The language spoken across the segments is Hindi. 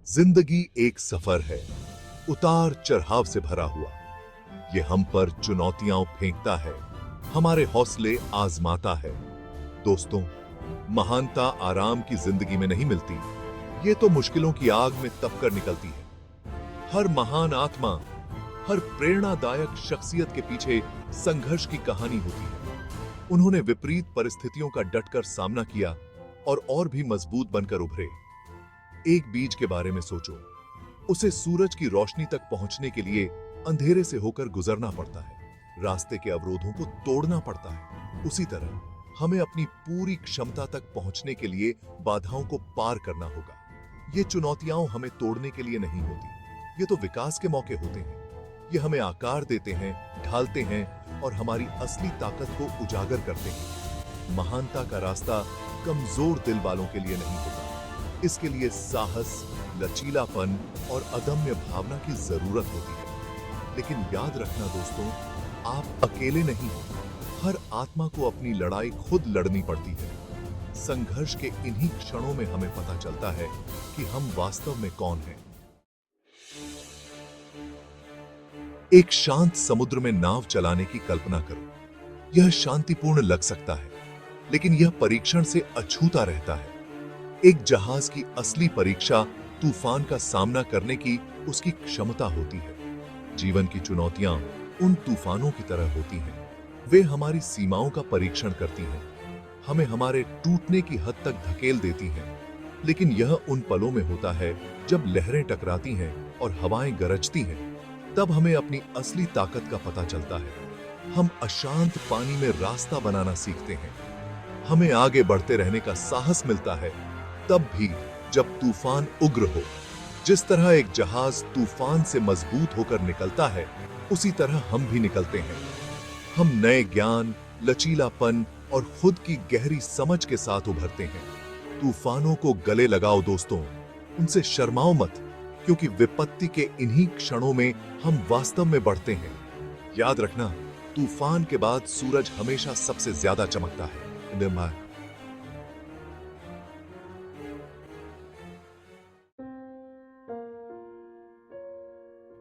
जिंदगी एक सफर है, उतार चढ़ाव से भरा हुआ। ये हम पर चुनौतियां फेंकता है, हमारे हौसले आजमाता है। दोस्तों, महानता आराम की जिंदगी में नहीं मिलती, ये तो मुश्किलों की आग में तपकर निकलती है। हर महान आत्मा, हर प्रेरणादायक शख्सियत के पीछे संघर्ष की कहानी होती है। उन्होंने विपरीत परिस्थितियों का डटकर सामना किया और भी मजबूत बनकर उभरे। एक बीज के बारे में सोचो, उसे सूरज की रोशनी तक पहुंचने के लिए अंधेरे से होकर गुजरना पड़ता है, रास्ते के अवरोधों को तोड़ना पड़ता है। उसी तरह हमें अपनी पूरी क्षमता तक पहुंचने के लिए बाधाओं को पार करना होगा। ये चुनौतियां हमें तोड़ने के लिए नहीं होती, ये तो विकास के मौके होते हैं। ये हमें आकार देते हैं, ढालते हैं और हमारी असली ताकत को उजागर करते हैं। महानता का रास्ता कमजोर दिल वालों के लिए नहीं होता, इसके लिए साहस, लचीलापन और अदम्य भावना की जरूरत होती है। लेकिन याद रखना दोस्तों, आप अकेले नहीं हो। हर आत्मा को अपनी लड़ाई खुद लड़नी पड़ती है। संघर्ष के इन्हीं क्षणों में हमें पता चलता है कि हम वास्तव में कौन हैं। एक शांत समुद्र में नाव चलाने की कल्पना करो। यह शांतिपूर्ण लग सकता है, लेकिन यह परीक्षण से अछूता रहता है। एक जहाज की असली परीक्षा तूफान का सामना करने की उसकी क्षमता होती है। जीवन की चुनौतियां उन तूफानों की तरह होती हैं। वे हमारी सीमाओं का परीक्षण करती हैं, हमें हमारे टूटने की हद तक धकेल देती हैं। लेकिन यह उन पलों में होता है जब लहरें टकराती हैं और हवाएं गरजती हैं, तब हमें अपनी असली ताकत का पता चलता है। हम अशांत पानी में रास्ता बनाना सीखते हैं, हमें आगे बढ़ते रहने का साहस मिलता है, तब भी जब तूफान उग्र हो। जिस तरह एक जहाज तूफान से मजबूत होकर निकलता है, उसी तरह हम भी निकलते हैं। हम नए ज्ञान, लचीलापन और खुद की गहरी समझ के साथ उभरते हैं। तूफानों को गले लगाओ दोस्तों, उनसे शर्माओ मत, क्योंकि विपत्ति के इन्हीं क्षणों में हम वास्तव में बढ़ते हैं। याद रखना, तूफान के बाद सूरज हमेशा सबसे ज्यादा चमकता है। निर्भय।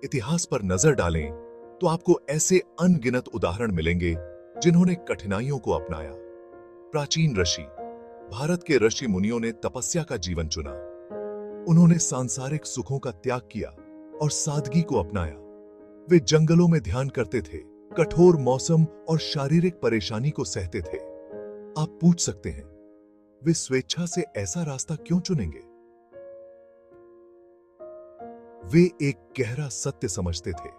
इतिहास पर नजर डालें तो आपको ऐसे अनगिनत उदाहरण मिलेंगे जिन्होंने कठिनाइयों को अपनाया। प्राचीन ऋषि, भारत के ऋषि मुनियों ने तपस्या का जीवन चुना। उन्होंने सांसारिक सुखों का त्याग किया और सादगी को अपनाया। वे जंगलों में ध्यान करते थे, कठोर मौसम और शारीरिक परेशानी को सहते थे। आप पूछ सकते हैं, वे स्वेच्छा से ऐसा रास्ता क्यों चुनेंगे? वे एक गहरा सत्य समझते थे।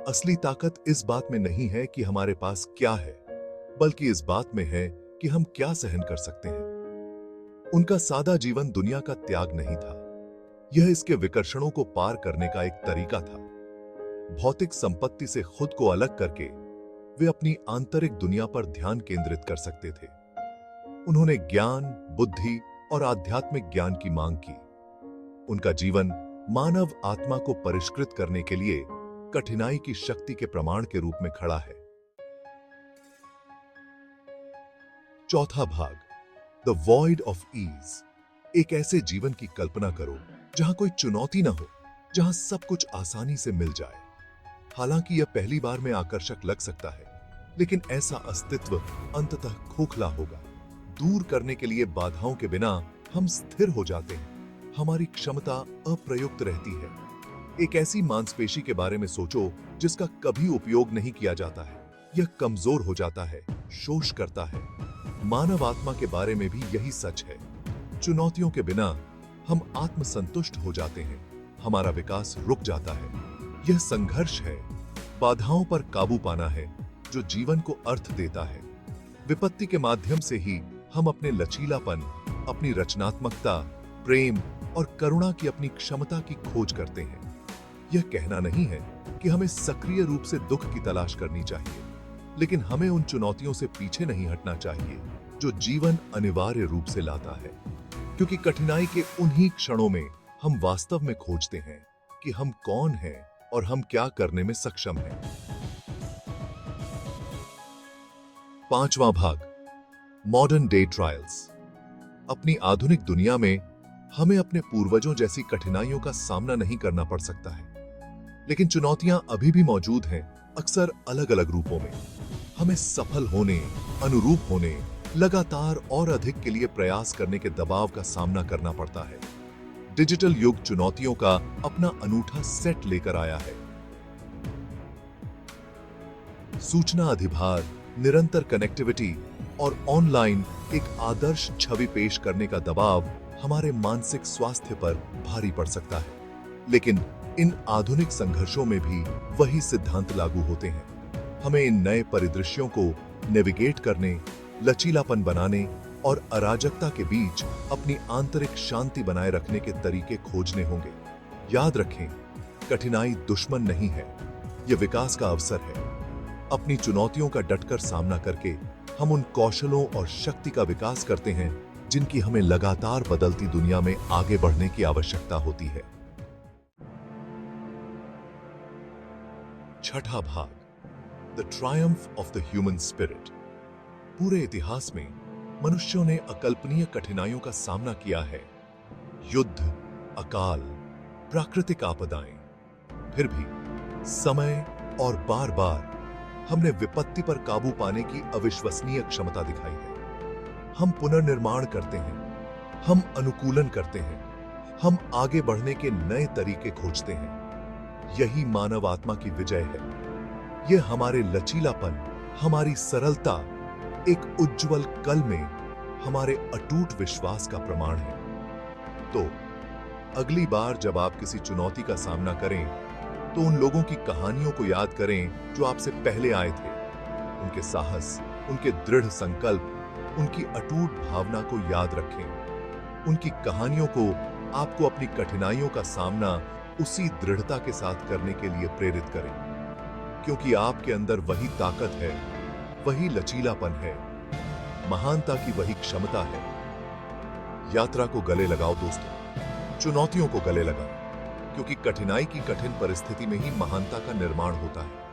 असली ताकत इस बात में नहीं है कि हमारे पास क्या है, बल्कि इस बात में है कि हम क्या सहन कर सकते हैं। उनका सादा जीवन दुनिया का त्याग नहीं था, यह इसके विकर्षणों को पार करने का एक तरीका था। भौतिक संपत्ति से खुद को अलग करके वे अपनी आंतरिक दुनिया पर ध्यान केंद्रित कर सकते थे। उन्होंने ज्ञान, बुद्धि और आध्यात्मिक ज्ञान की मांग की। उनका जीवन मानव आत्मा को परिष्कृत करने के लिए कठिनाई की शक्ति के प्रमाण के रूप में खड़ा है। चौथा भाग, द वॉइड ऑफ ईज। एक ऐसे जीवन की कल्पना करो जहां कोई चुनौती ना हो, जहां सब कुछ आसानी से मिल जाए। हालांकि यह पहली बार में आकर्षक लग सकता है, लेकिन ऐसा अस्तित्व अंततः खोखला होगा। दूर करने के लिए बाधाओं के बिना हम स्थिर हो जाते हैं, हमारी क्षमता अप्रयुक्त रहती है। एक ऐसी मांसपेशी के बारे में सोचो जिसका कभी उपयोग नहीं किया जाता है। यह कमजोर हो जाता है, शोष करता है। मानव आत्मा के बारे में भी यही सच है। चुनौतियों के बिना हम आत्मसंतुष्ट हो जाते हैं, हमारा विकास रुक जाता है। यह संघर्ष है, बाधाओं पर काबू पाना है, जो जीवन को अर्थ देता है। विपत्ति के माध्यम से ही हम अपने लचीलापन, अपनी रचनात्मकता, प्रेम और करुणा की अपनी क्षमता की खोज करते हैं। यह कहना नहीं है कि हमें सक्रिय रूप से दुख की तलाश करनी चाहिए, लेकिन हमें उन चुनौतियों से पीछे नहीं हटना चाहिए जो जीवन अनिवार्य रूप से लाता है। क्योंकि कठिनाई के उन्हीं क्षणों में हम वास्तव में खोजते हैं कि हम कौन हैं और हम क्या करने में सक्षम हैं। पांचवां भाग, मॉडर्न डे ट्रायल्स। अपनी आधुनिक दुनिया में हमें अपने पूर्वजों जैसी कठिनाइयों का सामना नहीं करना पड़ सकता है, लेकिन चुनौतियां अभी भी मौजूद हैं, अक्सर अलग अलग रूपों में। हमें सफल होने, अनुरूप होने, लगातार और अधिक के लिए प्रयास करने के दबाव का सामना करना पड़ता है। डिजिटल युग चुनौतियों का अपना अनूठा सेट लेकर आया है। सूचना अधिभार, निरंतर कनेक्टिविटी और ऑनलाइन एक आदर्श छवि पेश करने का दबाव हमारे मानसिक स्वास्थ्य पर भारी पड़ सकता है। लेकिन इन आधुनिक संघर्षों में भी वही सिद्धांत लागू होते हैं। हमें इन नए परिदृश्यों को नेविगेट करने, लचीलापन बनाने और अराजकता के बीच अपनी आंतरिक शांति बनाए रखने के तरीके खोजने होंगे। याद रखें, कठिनाई दुश्मन नहीं है, यह विकास का अवसर है। अपनी चुनौतियों का डटकर सामना करके हम उन कौशलों और शक्ति का विकास करते हैं जिनकी हमें लगातार बदलती दुनिया में आगे बढ़ने की आवश्यकता होती है। छठा भाग, the Triumph of the human spirit. पूरे इतिहास में मनुष्यों ने अकल्पनीय कठिनाइयों का सामना किया है। युद्ध, अकाल, प्राकृतिक आपदाएं। फिर भी समय और बार बार हमने विपत्ति पर काबू पाने की अविश्वसनीय क्षमता दिखाई है। हम पुनर्निर्माण करते हैं, हम अनुकूलन करते हैं, हम आगे बढ़ने के नए तरीके खोजते हैं। यही मानव आत्मा की विजय है। यह हमारे लचीलापन, हमारी सरलता, एक उज्जवल कल में हमारे अटूट विश्वास का प्रमाण है। तो अगली बार जब आप किसी चुनौती का सामना करें, तो उन लोगों की कहानियों को याद करें जो आपसे पहले आए थे। उनके साहस, उनके दृढ़ संकल्प, उनकी अटूट भावना को याद रखें। उनकी कहानियों को आपको अपनी कठिनाइयों का सामना उसी दृढ़ता के साथ करने के लिए प्रेरित करें, क्योंकि आपके अंदर वही ताकत है, वही लचीलापन है, महानता की वही क्षमता है। यात्रा को गले लगाओ दोस्तों, चुनौतियों को गले लगाओ, क्योंकि कठिनाई की कठिन परिस्थिति में ही महानता का निर्माण होता है।